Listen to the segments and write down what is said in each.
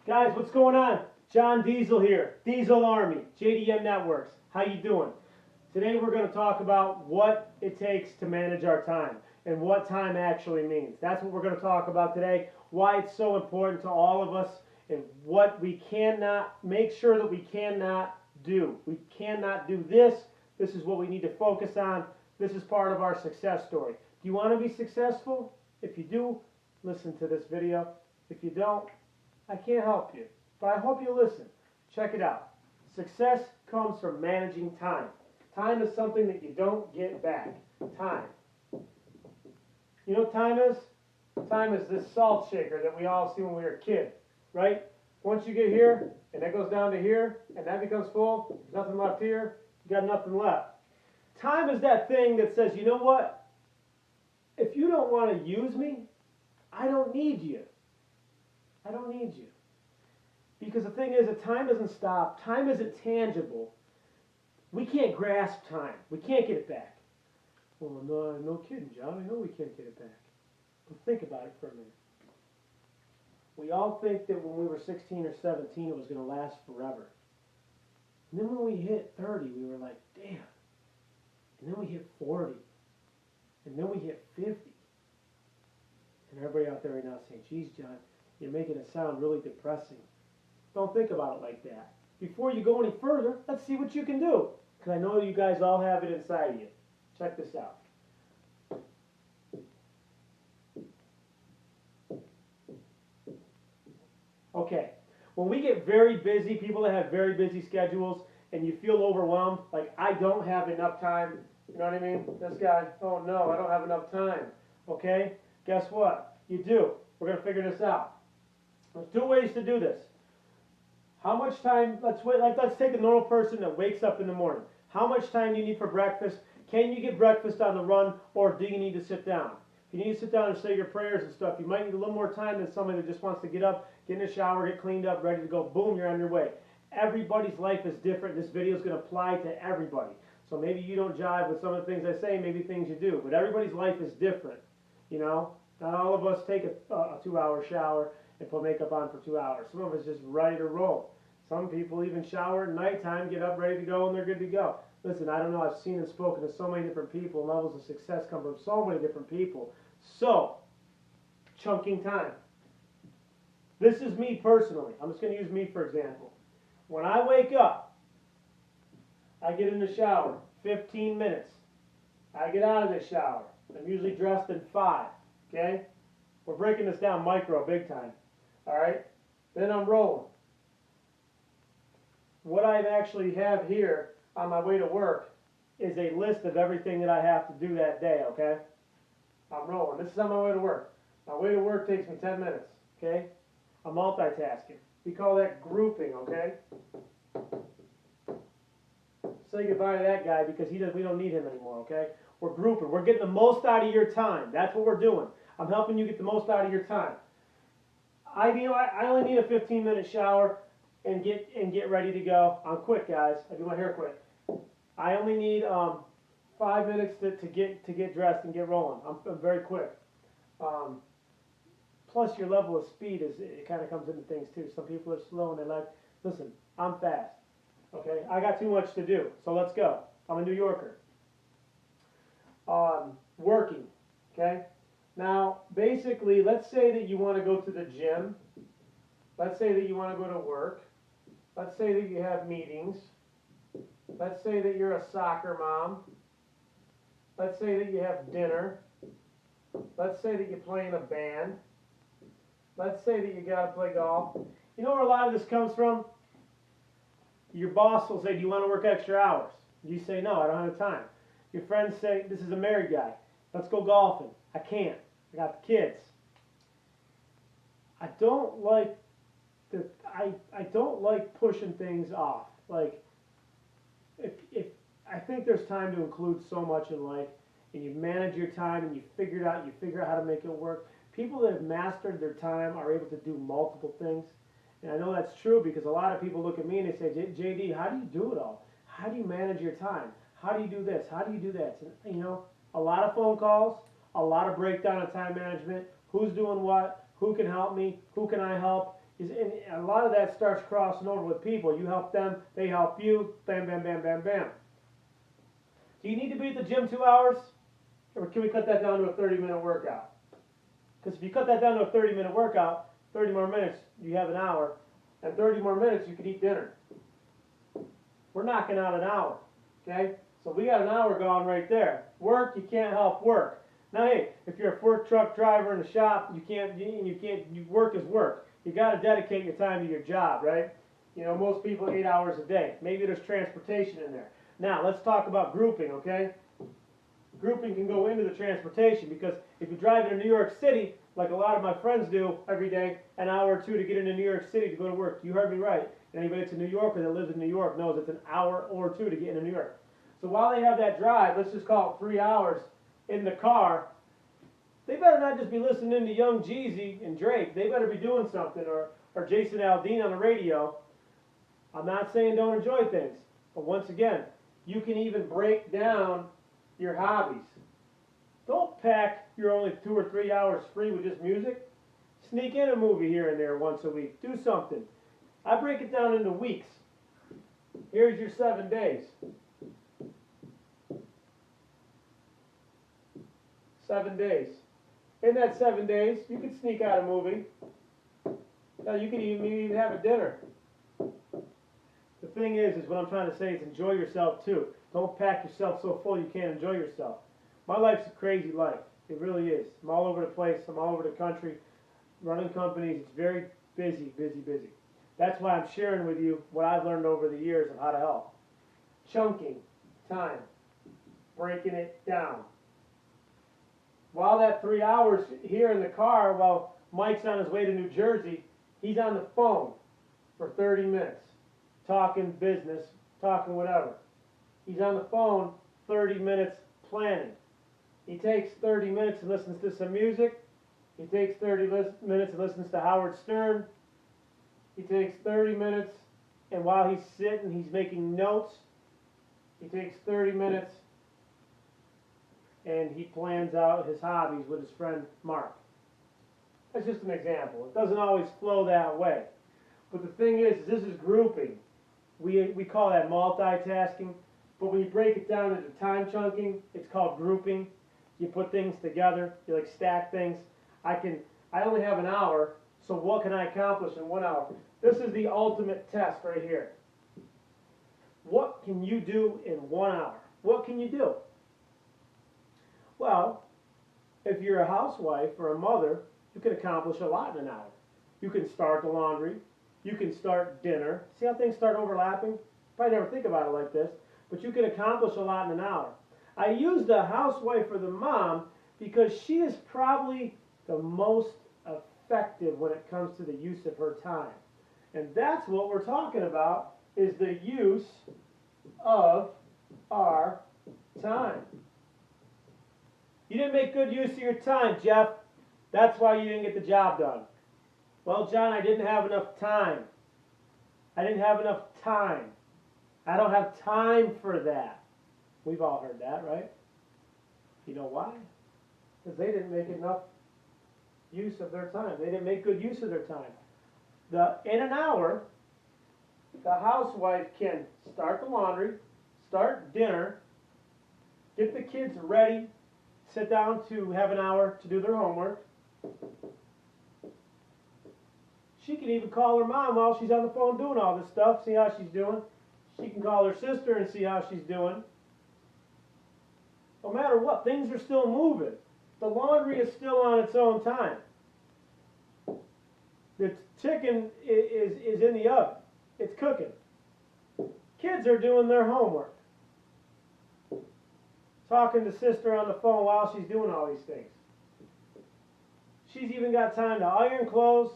Guys, what's going on? John Diesel here, Diesel Army, JDM Networks. How you doing? Today we're going to talk about what it takes to manage our time and what time actually means. That's what we're going to talk about today, why it's so important to all of us, and what we cannot, make sure that we cannot do. We cannot do this. This is what we need to focus on. This is part of our success story. Do you want to be successful? If you do, listen to this video. If you don't, I can't help you, but I hope you listen. Check it out. Success comes from managing time. Time is something that you don't get back. Time. You know what time is? Time is this salt shaker that we all see when we were a kid, right? Once you get here, and that goes down to here, and that becomes full, there's nothing left here, you got nothing left. Time is that thing that says, you know what? If you don't want to use me, I don't need you. I don't need you. Because the thing is that time doesn't stop. Time isn't tangible. We can't grasp time. We can't get it back. Well, no kidding, John. I know we can't get it back. But think about it for a minute. We all think that when we were 16 or 17 it was going to last forever. And then when we hit 30, we were like, damn. And then we hit 40. And then we hit 50. And everybody out there right now saying, geez, John, you're making it sound really depressing. Don't think about it like that. Before you go any further, let's see what you can do. Because I know you guys all have it inside of you. Check this out. Okay, when we get very busy, people that have very busy schedules, and you feel overwhelmed, like I don't have enough time, you know what I mean? This guy, oh no, I don't have enough time. Okay, guess what? You do. We're going to figure this out. There's two ways to do this. How much time, let's take a normal person that wakes up in the morning. How much time do you need for breakfast? Can you get breakfast on the run, or do you need to sit down? If you need to sit down and say your prayers and stuff, you might need a little more time than somebody that just wants to get up, get in the shower, get cleaned up, ready to go. Boom, you're on your way. Everybody's life is different. This video is going to apply to everybody. So maybe you don't jive with some of the things I say, maybe things you do. But everybody's life is different. You know, not all of us take a 2-hour shower and put makeup on for 2 hours. Some of us just ready to roll. Some people even shower at nighttime, get up, ready to go, and they're good to go. Listen, I don't know, I've seen and spoken to so many different people. Levels of success come from so many different people. So, chunking time. This is me personally. I'm just going to use me for example. When I wake up, I get in the shower, 15 minutes. I get out of the shower. I'm usually dressed in 5, okay? We're breaking this down micro, big time, all right? Then I'm rolling. What I actually have here on my way to work is a list of everything that I have to do that day, okay? I'm rolling. This is on my way to work. My way to work takes me 10 minutes, okay? I'm multitasking. We call that grouping, okay? Say goodbye to that guy because we don't need him anymore, okay? We're grouping. We're getting the most out of your time. That's what we're doing. I'm helping you get the most out of your time. I only need a 15-minute shower and get ready to go. I'm quick, guys. I do my hair quick. I only need 5 minutes to get dressed and get rolling. I'm very quick. Plus, your level of speed it kind of comes into things too. Some people are slow and they like. Listen, I'm fast. Okay, I got too much to do, so let's go. I'm a New Yorker. Working. Okay. Now, basically, let's say that you want to go to the gym. Let's say that you want to go to work. Let's say that you have meetings. Let's say that you're a soccer mom. Let's say that you have dinner. Let's say that you play in a band. Let's say that you got to play golf. You know where a lot of this comes from? Your boss will say, do you want to work extra hours? You say, no, I don't have time. Your friends say, this is a married guy. Let's go golfing. I can't. I got the kids. I don't like I don't like pushing things off. Like, if I think there's time to include so much in life, and you manage your time, and you figure out how to make it work. People that have mastered their time are able to do multiple things, and I know that's true because a lot of people look at me and they say, JD, how do you do it all? How do you manage your time? How do you do this? How do you do that? And, you know, a lot of phone calls, a lot of breakdown of time management. Who's doing what? Who can help me? Who can I help? a lot of that starts crossing over with people. You help them, they help you, bam, bam, bam, bam, bam. Do you need to be at the gym 2 hours? Or can we cut that down to a 30-minute workout? Because if you cut that down to a 30-minute workout, 30 more minutes, you have an hour, and 30 more minutes, you could eat dinner. We're knocking out an hour, okay? So we got an hour gone right there. Work, you can't help work. Now, hey, if you're a fork truck driver in the shop, work is work. You got to dedicate your time to your job, right? You know, most people 8 hours a day. Maybe there's transportation in there. Now, let's talk about grouping, okay? Grouping can go into the transportation because if you drive into New York City, like a lot of my friends do every day, an hour or two to get into New York City to go to work. You heard me right. Anybody that's a New Yorker that lives in New York knows it's an hour or two to get into New York. So while they have that drive, let's just call it 3 hours in the car, they better not just be listening to Young Jeezy and Drake. They better be doing something, or Jason Aldean on the radio. I'm not saying don't enjoy things, but once again, you can even break down your hobbies. Don't pack your only 2 or 3 hours free with just music. Sneak in a movie here and there once a week. Do something. I break it down into weeks. Here's your 7 days. 7 days. In that 7 days, you can sneak out a movie. Now you can even have a dinner. The thing is what I'm trying to say is enjoy yourself too. Don't pack yourself so full you can't enjoy yourself. My life's a crazy life. It really is. I'm all over the place. I'm all over the country, running companies. It's very busy, busy, busy. That's why I'm sharing with you what I've learned over the years of how to help. Chunking time. Breaking it down. While that 3 hours here in the car, while Mike's on his way to New Jersey, he's on the phone for 30 minutes. Talking business, talking whatever. He's on the phone 30 minutes planning. He takes 30 minutes and listens to some music. He takes 30 minutes and listens to Howard Stern. He takes 30 minutes, and while he's sitting, he's making notes. He takes 30 minutes, and he plans out his hobbies with his friend Mark. That's just an example. It doesn't always flow that way. But the thing is this is grouping. We call that multitasking. But when you break it down into time chunking, it's called grouping. You put things together. You like stack things. I only have an hour, so what can I accomplish in 1 hour? This is the ultimate test right here. What can you do in 1 hour? What can you do? Well, if you're a housewife or a mother, you can accomplish a lot in an hour. You can start the laundry. You can start dinner. See how things start overlapping? Probably never think about it like this, but you can accomplish a lot in an hour. I use the housewife or the mom because she is probably the most effective when it comes to the use of her time. And that's what we're talking about, is the use of our time. You didn't make good use of your time, Jeff. That's why you didn't get the job done. Well, John, I didn't have enough time. I didn't have enough time. I don't have time for that. We've all heard that, right? You know why? Because they didn't make enough use of their time. They didn't make good use of their time. In an hour, the housewife can start the laundry, start dinner, get the kids ready, sit down to have an hour to do their homework. She can even call her mom while she's on the phone doing all this stuff, see how she's doing. She can call her sister and see how she's doing. No matter what, things are still moving. The laundry is still on its own time. The chicken is in the oven. It's cooking. Kids are doing their homework. Talking to sister on the phone while she's doing all these things. She's even got time to iron clothes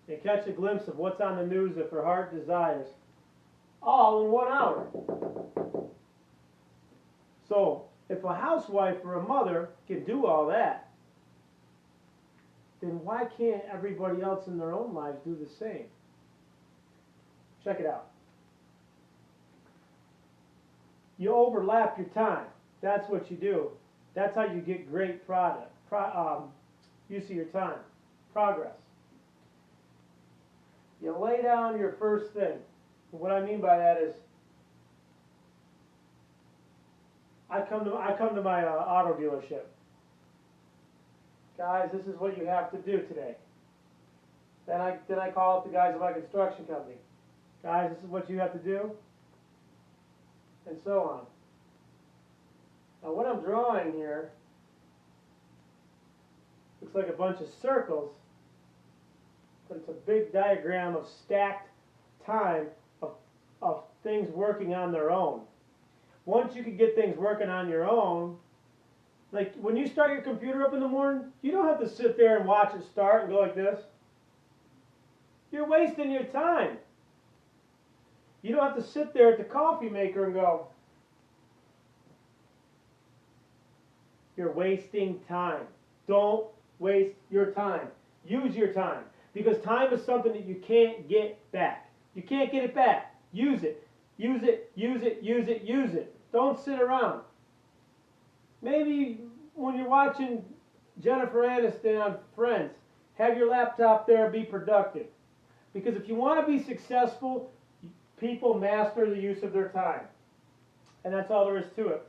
and catch a glimpse of what's on the news if her heart desires. All in 1 hour. So, if a housewife or a mother can do all that, then why can't everybody else in their own lives do the same? Check it out. You overlap your time. That's what you do. That's how you get great use of your time. Progress. You lay down your first thing. And what I mean by that is, I come to my auto dealership. Guys, this is what you have to do today. Then I call up the guys at my construction company. Guys, this is what you have to do, and so on. Now what I'm drawing here looks like a bunch of circles, but it's a big diagram of stacked time of things working on their own. Once you can get things working on your own, like when you start your computer up in the morning, you don't have to sit there and watch it start and go like this. You're wasting your time. You don't have to sit there at the coffee maker and go. You're wasting time. Don't waste your time. Use your time. Because time is something that you can't get back. You can't get it back. Use it. Use it, use it, use it, use it. Don't sit around. Maybe when you're watching Jennifer Aniston on Friends, have your laptop there, be productive. Because if you want to be successful, people master the use of their time. And that's all there is to it.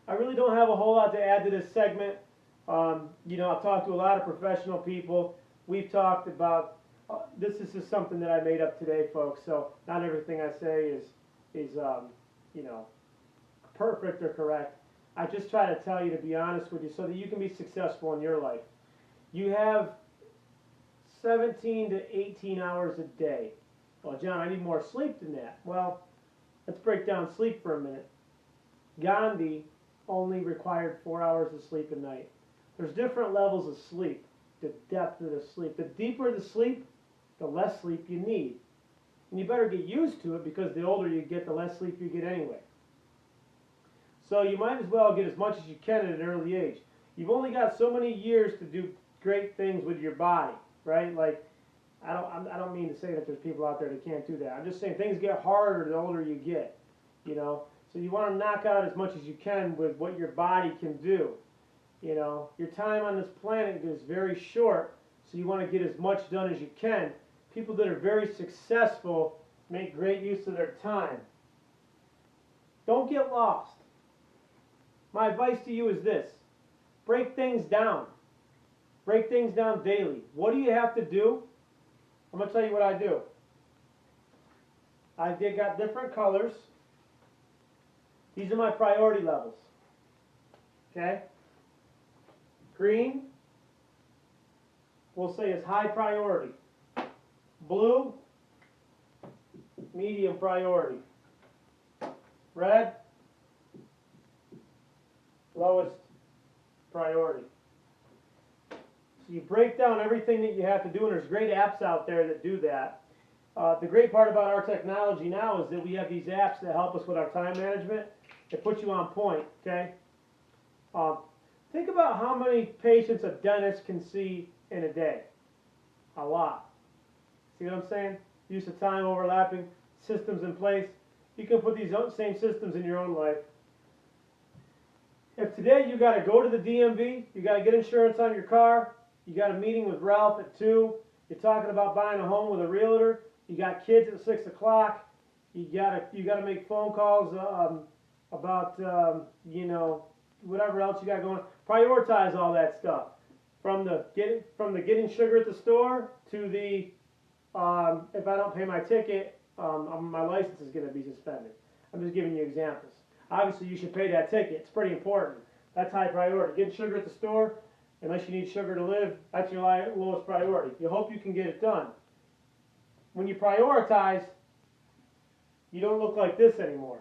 I really don't have a whole lot to add to this segment. You know, I've talked to a lot of professional people. We've talked about, this is just something that I made up today, folks. So not everything I say is you know, perfect or correct. I just try to tell you, to be honest with you, so that you can be successful in your life. You have 17 to 18 hours a day. Well, John, I need more sleep than that. Well, let's break down sleep for a minute. Gandhi only required 4 hours of sleep a night. There's different levels of sleep, the depth of the sleep. The deeper the sleep, the less sleep you need. And you better get used to it, because the older you get, the less sleep you get anyway. So you might as well get as much as you can at an early age. You've only got so many years to do great things with your body, right? Like, I don't mean to say that there's people out there that can't do that. I'm just saying things get harder the older you get, you know. So you want to knock out as much as you can with what your body can do. You know, your time on this planet is very short, so you want to get as much done as you can. People that are very successful make great use of their time. Don't get lost. My advice to you is this. Break things down. Break things down daily. What do you have to do? I'm going to tell you what I do. I got different colors. These are my priority levels. Okay? Green, we'll say, is high priority. Blue, medium priority. Red, lowest priority. So you break down everything that you have to do, and there's great apps out there that do that. The great part about our technology now is that we have these apps that help us with our time management. They put you on point, okay? Think about how many patients a dentist can see in a day. A lot. See what I'm saying? Use of time overlapping, systems in place. You can put these same systems in your own life. If today you got to go to the DMV, you got to get insurance on your car, you got a meeting with Ralph at 2, you're talking about buying a home with a realtor, you got kids at 6 o'clock, you got to make phone calls about you know, whatever else you got going. Prioritize all that stuff. From the getting sugar at the store to the if I don't pay my ticket, my license is going to be suspended. I'm just giving you examples. Obviously, you should pay that ticket. It's pretty important. That's high priority. Getting sugar at the store, unless you need sugar to live, that's your lowest priority. You hope you can get it done. When you prioritize, you don't look like this anymore.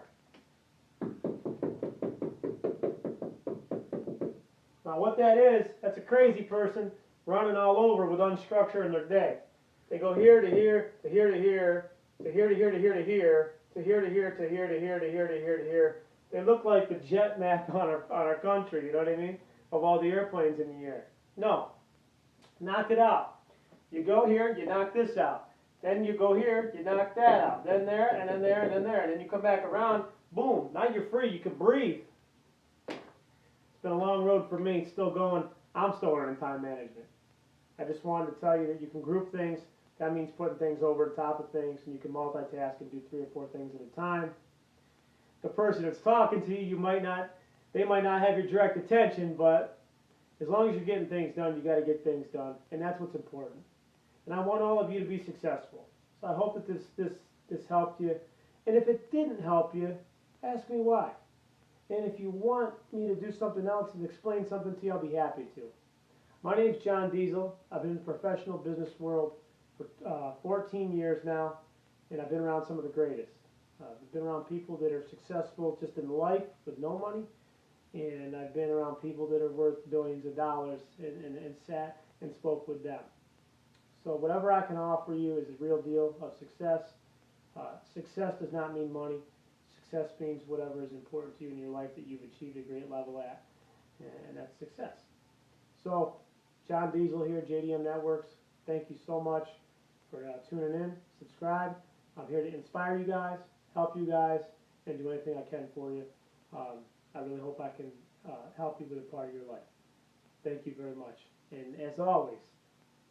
Now what that is, that's a crazy person running all over with unstructure in their day. They go here to here, to here to here, to here to here to here to here, to here to here to here to here to here to here to here. They look like the jet map on our country, you know what I mean? Of all the airplanes in the air. No. Knock it out. You go here, you knock this out. Then you go here, you knock that out. Then there, and then there, and then there. And then you come back around, boom, now you're free, you can breathe. It's been a long road for me, still going. I'm still learning time management. I just wanted to tell you that you can group things That means putting things over the top of things, and you can multitask and do 3 or 4 things at a time. The person that's talking to you, they might not have your direct attention, but as long as you're getting things done, you got to get things done, and that's what's important. And I want all of you to be successful. So I hope that this helped you. And if it didn't help you, ask me why. And if you want me to do something else and explain something to you, I'll be happy to. My name's John Diesel. I've been in the professional business world for 14 years now, and I've been around some of the greatest. I've been around people that are successful just in life with no money, and I've been around people that are worth billions of dollars and sat and spoke with them. So whatever I can offer you is a real deal of success. Success does not mean money. Success means whatever is important to you in your life that you've achieved a great level at, and that's success. So, John Diesel here, JDM Networks. Thank you so much for tuning in. Subscribe. I'm here to inspire you guys, help you guys, and do anything I can for you. I really hope I can help you with a part of your life. Thank you very much. And as always,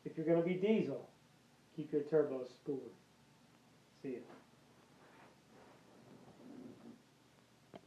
if you're going to be Diesel, keep your turbos spooling. See you.